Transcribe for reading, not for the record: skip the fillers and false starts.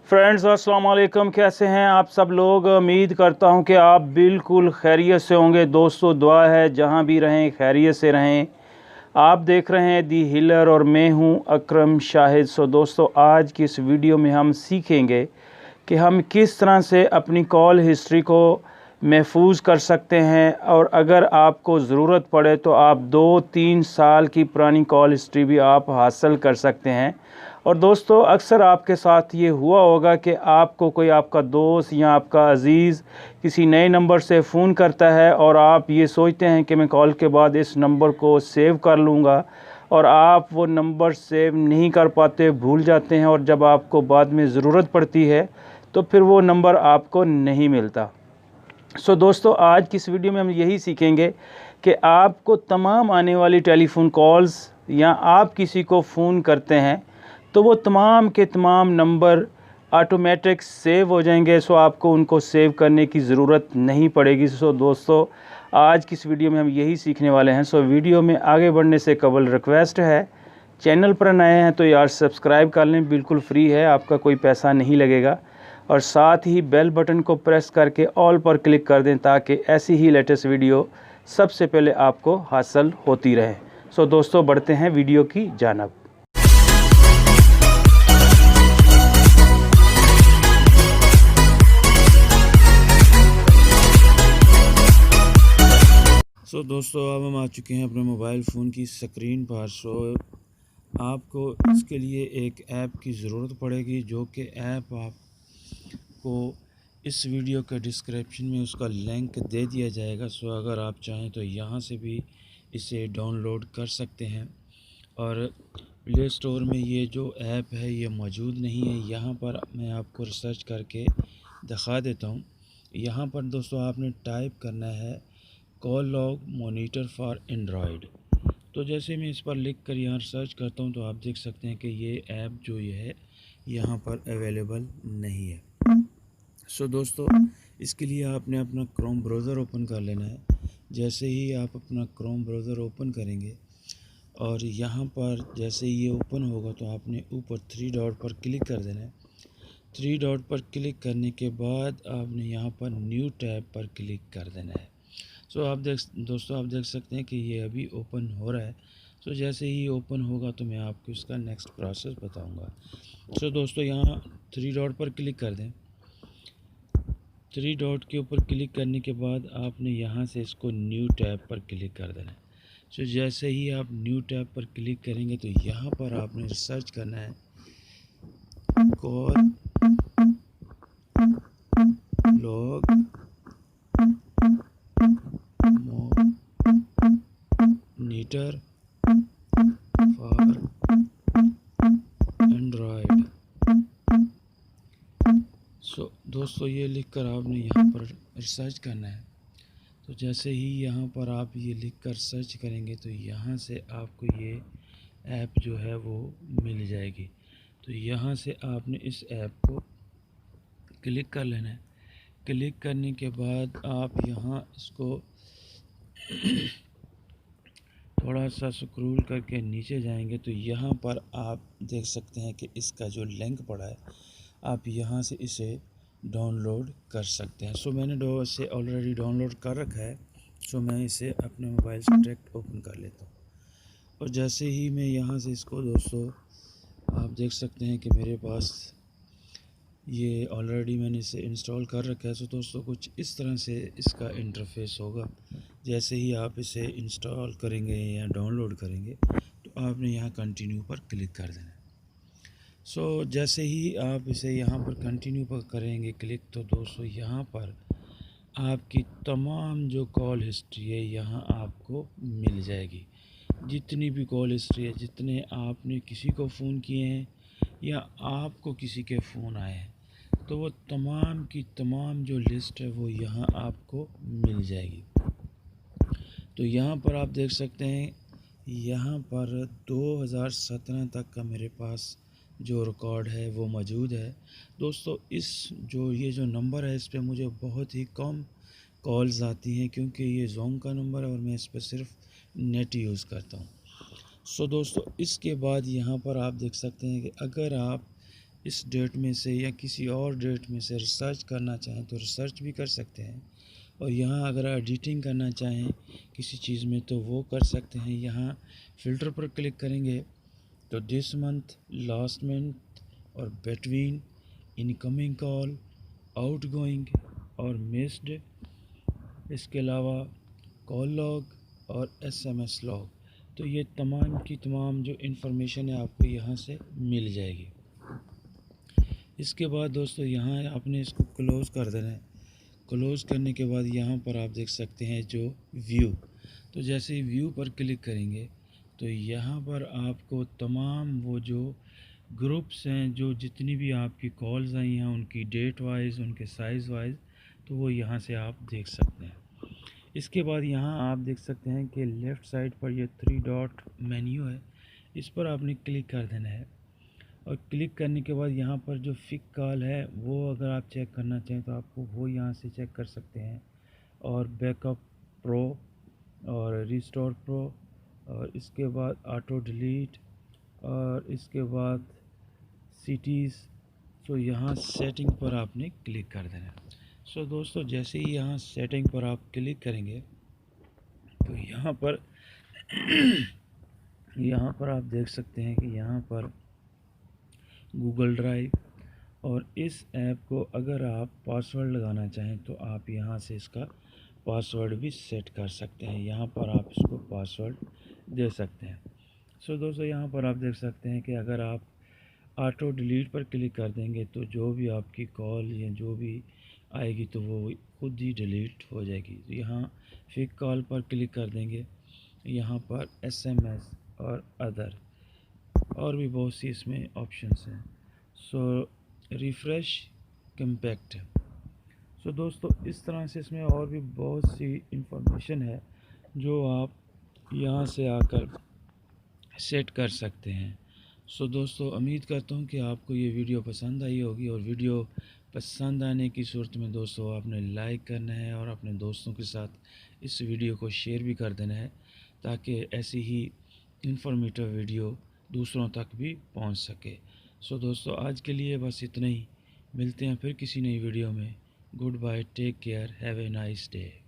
Friends अस्सलाम वालेकुम, कैसे हैं आप सब लोग। उम्मीद करता हूं कि आप बिल्कुल खैरियत से होंगे। दोस्तों दुआ है जहां भी रहें खैरियत से रहें। आप देख रहे हैं दी हिलर और मैं हूं अकरम शाहिद। दोस्तों आज की इस वीडियो में हम सीखेंगे कि हम किस तरह से अपनी कॉल हिस्ट्री को महफूज कर सकते हैं, और अगर आपको ज़रूरत पड़े तो आप 2-3 साल की पुरानी कॉल हिस्ट्री भी आप हासिल कर सकते हैं। और दोस्तों अक्सर आपके साथ ये हुआ होगा कि आपको कोई आपका दोस्त या आपका अज़ीज़ किसी नए नंबर से फ़ोन करता है और आप ये सोचते हैं कि मैं कॉल के बाद इस नंबर को सेव कर लूँगा, और आप वो नंबर सेव नहीं कर पाते, भूल जाते हैं, और जब आपको बाद में ज़रूरत पड़ती है तो फिर वो नंबर आपको नहीं मिलता। दोस्तों आज की इस वीडियो में हम यही सीखेंगे कि आपको तमाम आने वाली टेलीफोन कॉल्स या आप किसी को फ़ोन करते हैं तो वो तमाम के तमाम नंबर ऑटोमेटिक सेव हो जाएंगे। आपको उनको सेव करने की ज़रूरत नहीं पड़ेगी। दोस्तों आज की इस वीडियो में हम यही सीखने वाले हैं। वीडियो में आगे बढ़ने से कबल रिक्वेस्ट है, चैनल पर नए हैं तो यार सब्सक्राइब कर लें, बिल्कुल फ्री है, आपका कोई पैसा नहीं लगेगा। और साथ ही बेल बटन को प्रेस करके ऑल पर क्लिक कर दें ताकि ऐसी ही लेटेस्ट वीडियो सबसे पहले आपको हासिल होती रहे। दोस्तों बढ़ते हैं वीडियो की जानिब। दोस्तों अब हम आ चुके हैं अपने मोबाइल फ़ोन की स्क्रीन पर। आपको इसके लिए एक ऐप की ज़रूरत पड़ेगी, जो कि ऐप आपको इस वीडियो के डिस्क्रिप्शन में उसका लिंक दे दिया जाएगा। अगर आप चाहें तो यहाँ से भी इसे डाउनलोड कर सकते हैं। और प्ले स्टोर में ये जो ऐप है ये मौजूद नहीं है। यहाँ पर मैं आपको रिसर्च करके दिखा देता हूँ। यहाँ पर दोस्तों आपने टाइप करना है call log monitor for Android. तो जैसे मैं इस पर लिख कर यहाँ सर्च करता हूँ तो आप देख सकते हैं कि ये ऐप जो ये है यहाँ पर अवेलेबल नहीं है। दोस्तों इसके लिए आपने अपना क्रोम ब्राउज़र ओपन कर लेना है। जैसे ही आप अपना क्रोम ब्राउज़र ओपन करेंगे और यहाँ पर जैसे ही ये ओपन होगा तो आपने ऊपर 3 डॉट पर क्लिक कर देना है। 3 डॉट पर क्लिक करने के बाद आपने यहाँ पर न्यू टैब पर क्लिक कर देना है। दोस्तों आप देख सकते हैं कि ये अभी ओपन हो रहा है। जैसे ही ओपन होगा तो मैं आपको इसका नेक्स्ट प्रोसेस बताऊंगा। दोस्तों यहाँ 3 डॉट पर क्लिक कर दें। 3 डॉट के ऊपर क्लिक करने के बाद आपने यहाँ से इसको न्यू टैब पर क्लिक कर देना है। जैसे ही आप न्यू टैब पर क्लिक करेंगे तो यहाँ पर आपने सर्च करना है call log monitor for Android. दोस्तों ये लिखकर आपने यहाँ पर रिसर्च करना है। तो जैसे ही यहाँ पर आप ये लिखकर सर्च करेंगे तो यहाँ से आपको ये ऐप जो है वो मिल जाएगी। तो यहाँ से आपने इस ऐप को क्लिक कर लेना है। क्लिक करने के बाद आप यहाँ इसको थोड़ा सा स्क्रॉल करके नीचे जाएंगे तो यहाँ पर आप देख सकते हैं कि इसका जो लिंक पड़ा है आप यहाँ से इसे डाउनलोड कर सकते हैं। मैंने इसे ऑलरेडी डाउनलोड कर रखा है। मैं इसे अपने मोबाइल से डायरेक्ट ओपन कर लेता हूँ। और जैसे ही मैं यहाँ से इसको दोस्तों आप देख सकते हैं कि मेरे पास ये ऑलरेडी मैंने इसे इंस्टॉल कर रखा है। दोस्तों कुछ इस तरह से इसका इंटरफेस होगा। जैसे ही आप इसे इंस्टॉल करेंगे या डाउनलोड करेंगे तो आपने यहाँ कंटिन्यू पर क्लिक कर देना है। जैसे ही आप इसे यहाँ पर कंटिन्यू पर करेंगे क्लिक तो दोस्तों यहाँ पर आपकी तमाम जो कॉल हिस्ट्री है यहाँ आपको मिल जाएगी। जितनी भी कॉल हिस्ट्री है, जितने आपने किसी को फ़ोन किए हैं या आपको किसी के फ़ोन आए हैं, तो वो तमाम की तमाम जो लिस्ट है वो यहाँ आपको मिल जाएगी। तो यहाँ पर आप देख सकते हैं यहाँ पर 2017 तक का मेरे पास जो रिकॉर्ड है वो मौजूद है। दोस्तों ये जो नंबर है इस पे मुझे बहुत ही कम कॉल्स आती हैं क्योंकि ये जोंग का नंबर है और मैं इस पर सिर्फ नेट यूज़ करता हूँ। दोस्तों इसके बाद यहाँ पर आप देख सकते हैं कि अगर आप इस डेट में से या किसी और डेट में से रिसर्च करना चाहें तो रिसर्च भी कर सकते हैं। और यहाँ अगर एडिटिंग करना चाहें किसी चीज़ में तो वो कर सकते हैं। यहाँ फ़िल्टर पर क्लिक करेंगे तो दिस मंथ, लास्ट मंथ और बिटवीन, इनकमिंग कॉल, आउटगोइंग और मिस्ड, इसके अलावा कॉल लॉग और SMS लॉग। तो ये तमाम की तमाम जो इन्फॉर्मेशन है आपको यहाँ से मिल जाएगी। इसके बाद दोस्तों यहाँ आपने इसको क्लोज़ कर देना है। क्लोज़ करने के बाद यहाँ पर आप देख सकते हैं जो व्यू, तो जैसे ही व्यू पर क्लिक करेंगे तो यहाँ पर आपको तमाम वो जो ग्रुप्स हैं, जो जितनी भी आपकी कॉल्स आई हैं उनकी डेट वाइज, उनके साइज़ वाइज, तो वो यहाँ से आप देख सकते हैं। इसके बाद यहाँ आप देख सकते हैं कि लेफ़्ट साइड पर ये 3 डॉट मेन्यू है, इस पर आपने क्लिक कर देना है। और क्लिक करने के बाद यहाँ पर जो फिक कॉल है वो अगर आप चेक करना चाहें तो आपको वो यहाँ से चेक कर सकते हैं। और बैकअप प्रो और रिस्टोर प्रो, और इसके बाद ऑटो डिलीट, और इसके बाद सिटीज़। तो यहाँ सेटिंग पर आपने क्लिक कर देना है। सो दोस्तों जैसे ही यहाँ सेटिंग पर आप क्लिक करेंगे तो यहाँ पर यहाँ पर आप देख सकते हैं कि यहाँ पर गूगल ड्राइव, और इस ऐप को अगर आप पासवर्ड लगाना चाहें तो आप यहाँ से इसका पासवर्ड भी सेट कर सकते हैं। यहाँ पर आप इसको पासवर्ड दे सकते हैं। सो दोस्तों यहाँ पर आप देख सकते हैं कि अगर आप ऑटो डिलीट पर क्लिक कर देंगे तो जो भी आपकी कॉल या जो भी आएगी तो वो खुद ही डिलीट हो जाएगी। तो यहाँ फिक कॉल पर क्लिक कर देंगे, यहाँ पर SMS और अदर, और भी बहुत सी इसमें ऑप्शंस हैं। सो रिफ़्रेश कम्पैक्ट। सो दोस्तों इस तरह से इसमें और भी बहुत सी इंफॉर्मेशन है जो आप यहाँ से आकर सेट कर सकते हैं। सो दोस्तों उम्मीद करता हूँ कि आपको ये वीडियो पसंद आई होगी, और वीडियो पसंद आने की सूरत में दोस्तों आपने लाइक करना है और अपने दोस्तों के साथ इस वीडियो को शेयर भी कर देना है, ताकि ऐसी ही इंफॉर्मेटिव वीडियो दूसरों तक भी पहुंच सके। सो दोस्तों आज के लिए बस इतना ही। मिलते हैं फिर किसी नई वीडियो में। Good bye, take care, have a nice day.